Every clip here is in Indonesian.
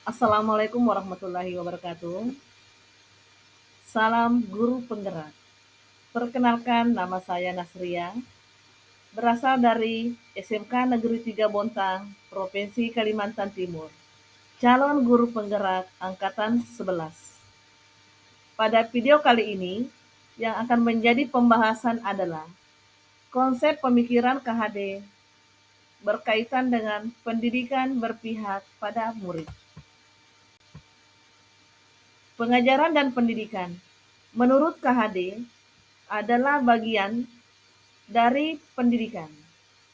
Assalamualaikum warahmatullahi wabarakatuh. Salam guru penggerak. Perkenalkan, nama saya Nasria, berasal dari SMK Negeri 3 Bontang, Provinsi Kalimantan Timur. Calon guru penggerak angkatan 11. Pada video kali ini, yang akan menjadi pembahasan adalah konsep pemikiran KHD berkaitan dengan pendidikan berpihak pada murid. Pengajaran dan pendidikan. Menurut KHD, adalah bagian dari pendidikan.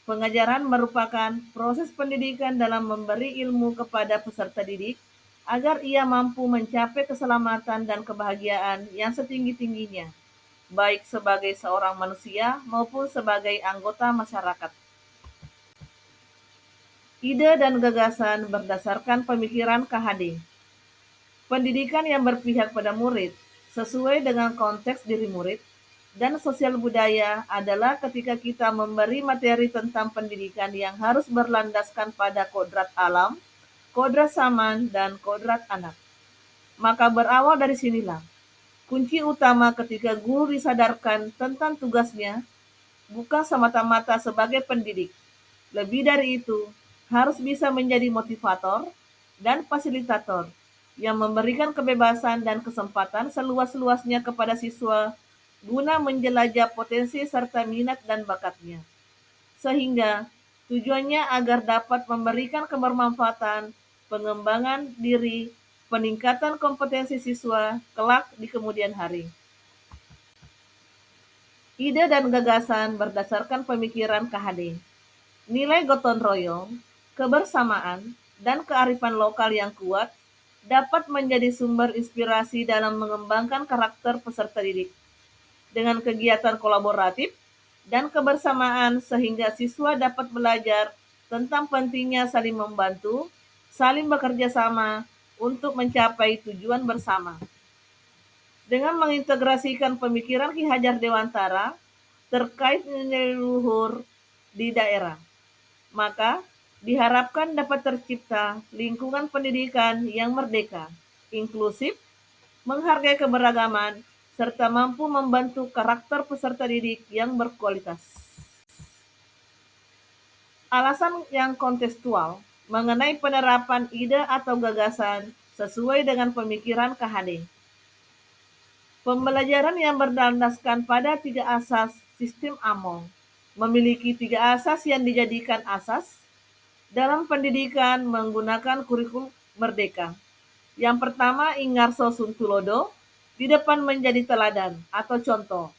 Pengajaran merupakan proses pendidikan dalam memberi ilmu kepada peserta didik agar ia mampu mencapai keselamatan dan kebahagiaan yang setinggi-tingginya, baik sebagai seorang manusia maupun sebagai anggota masyarakat. Ide dan gagasan berdasarkan pemikiran KHD. Pendidikan yang berpihak pada murid sesuai dengan konteks diri murid dan sosial budaya adalah ketika kita memberi materi tentang pendidikan yang harus berlandaskan pada kodrat alam, kodrat zaman, dan kodrat anak. Maka berawal dari sinilah kunci utama ketika guru disadarkan tentang tugasnya bukan semata-mata sebagai pendidik. Lebih dari itu, harus bisa menjadi motivator dan fasilitator yang memberikan kebebasan dan kesempatan seluas-luasnya kepada siswa guna menjelajah potensi serta minat dan bakatnya. Sehingga tujuannya agar dapat memberikan kebermanfaatan, pengembangan diri, peningkatan kompetensi siswa kelak di kemudian hari. Ide dan gagasan berdasarkan pemikiran KHD. Nilai gotong royong, kebersamaan, dan kearifan lokal yang kuat dapat menjadi sumber inspirasi dalam mengembangkan karakter peserta didik. Dengan kegiatan kolaboratif dan kebersamaan sehingga siswa dapat belajar tentang pentingnya saling membantu, saling bekerja sama untuk mencapai tujuan bersama. Dengan mengintegrasikan pemikiran Ki Hajar Dewantara terkait nilai luhur di daerah, maka diharapkan dapat tercipta lingkungan pendidikan yang merdeka, inklusif, menghargai keberagaman, serta mampu membantu karakter peserta didik yang berkualitas. Alasan yang kontekstual mengenai penerapan ide atau gagasan sesuai dengan pemikiran KHD. Pembelajaran yang berdasarkan pada 3 asas sistem AMONG memiliki 3 asas yang dijadikan asas dalam pendidikan menggunakan kurikulum merdeka. Yang pertama, Ingarso Suntulodo, di depan menjadi teladan atau contoh.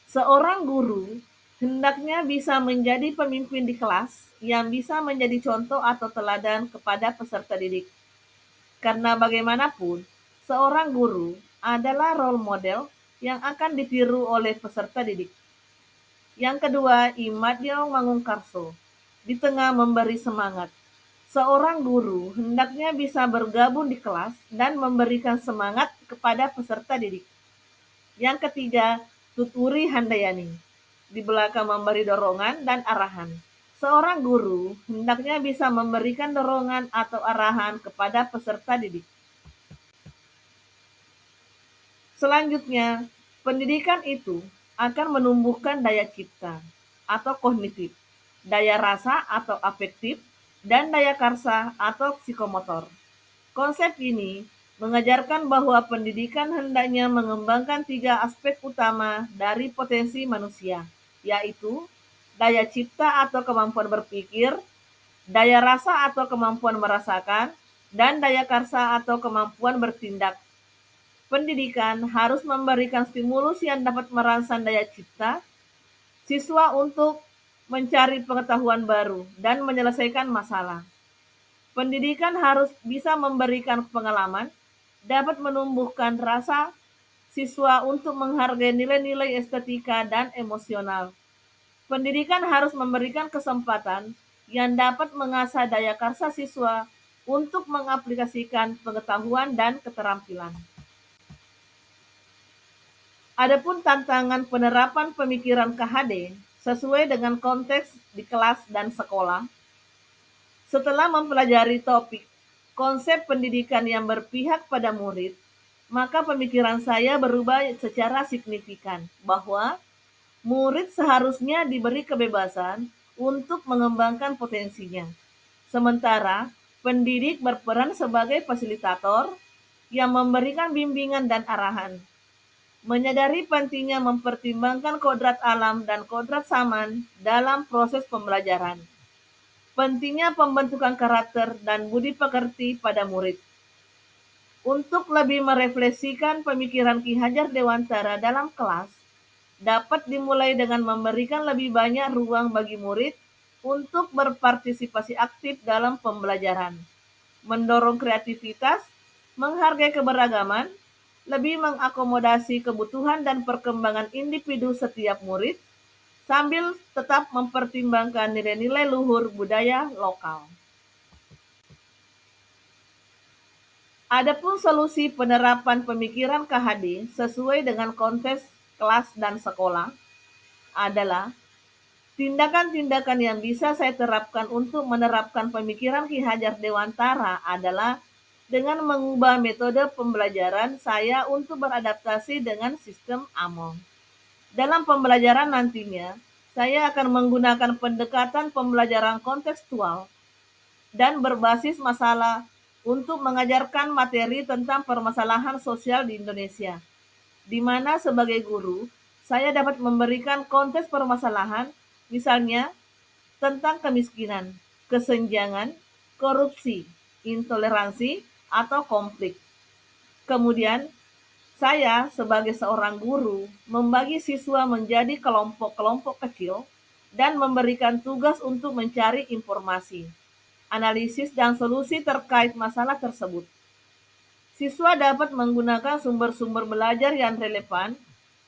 Seorang guru hendaknya bisa menjadi pemimpin di kelas yang bisa menjadi contoh atau teladan kepada peserta didik. Karena bagaimanapun, seorang guru adalah role model yang akan ditiru oleh peserta didik. Yang kedua, Imadyo Mangungkarso, di tengah memberi semangat. Seorang guru hendaknya bisa bergabung di kelas dan memberikan semangat kepada peserta didik. Yang ketiga, Tuturi Handayani, di belakang memberi dorongan dan arahan. Seorang guru hendaknya bisa memberikan dorongan atau arahan kepada peserta didik. Selanjutnya, pendidikan itu akan menumbuhkan daya cipta atau kognitif, daya rasa atau afektif, dan daya karsa atau psikomotor. Konsep ini mengajarkan bahwa pendidikan hendaknya mengembangkan 3 aspek utama dari potensi manusia, yaitu daya cipta atau kemampuan berpikir, daya rasa atau kemampuan merasakan, dan daya karsa atau kemampuan bertindak. Pendidikan harus memberikan stimulus yang dapat merangsang daya cipta siswa untuk mencari pengetahuan baru dan menyelesaikan masalah. Pendidikan harus bisa memberikan pengalaman, dapat menumbuhkan rasa siswa untuk menghargai nilai-nilai estetika dan emosional. Pendidikan harus memberikan kesempatan yang dapat mengasah daya karsa siswa untuk mengaplikasikan pengetahuan dan keterampilan. Adapun tantangan penerapan pemikiran KHD sesuai dengan konteks di kelas dan sekolah, setelah mempelajari topik konsep pendidikan yang berpihak pada murid, maka pemikiran saya berubah secara signifikan bahwa murid seharusnya diberi kebebasan untuk mengembangkan potensinya. Sementara pendidik berperan sebagai fasilitator yang memberikan bimbingan dan arahan. Menyadari pentingnya mempertimbangkan kodrat alam dan kodrat zaman dalam proses pembelajaran. Pentingnya pembentukan karakter dan budi pekerti pada murid. Untuk lebih merefleksikan pemikiran Ki Hajar Dewantara dalam kelas, dapat dimulai dengan memberikan lebih banyak ruang bagi murid untuk berpartisipasi aktif dalam pembelajaran, mendorong kreativitas, menghargai keberagaman, lebih mengakomodasi kebutuhan dan perkembangan individu setiap murid, sambil tetap mempertimbangkan nilai-nilai luhur budaya lokal. Adapun solusi penerapan pemikiran KHD sesuai dengan konteks kelas dan sekolah adalah tindakan-tindakan yang bisa saya terapkan untuk menerapkan pemikiran Ki Hajar Dewantara adalah dengan mengubah metode pembelajaran saya untuk beradaptasi dengan sistem AMO. Dalam pembelajaran nantinya, saya akan menggunakan pendekatan pembelajaran kontekstual dan berbasis masalah untuk mengajarkan materi tentang permasalahan sosial di Indonesia, di mana sebagai guru, saya dapat memberikan konteks permasalahan, misalnya tentang kemiskinan, kesenjangan, korupsi, intoleransi, atau konflik. Kemudian, saya sebagai seorang guru membagi siswa menjadi kelompok-kelompok kecil dan memberikan tugas untuk mencari informasi, analisis, dan solusi terkait masalah tersebut. Siswa dapat menggunakan sumber-sumber belajar yang relevan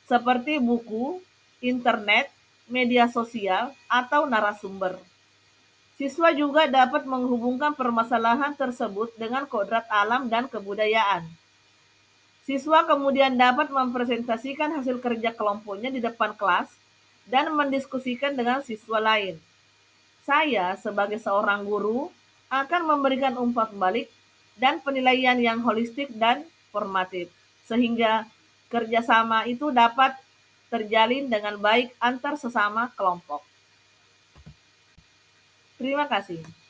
seperti buku, internet, media sosial, atau narasumber. Siswa juga dapat menghubungkan permasalahan tersebut dengan kodrat alam dan kebudayaan. Siswa kemudian dapat mempresentasikan hasil kerja kelompoknya di depan kelas dan mendiskusikan dengan siswa lain. Saya sebagai seorang guru akan memberikan umpan balik dan penilaian yang holistik dan formatif, sehingga kerjasama itu dapat terjalin dengan baik antar sesama kelompok. Terima kasih.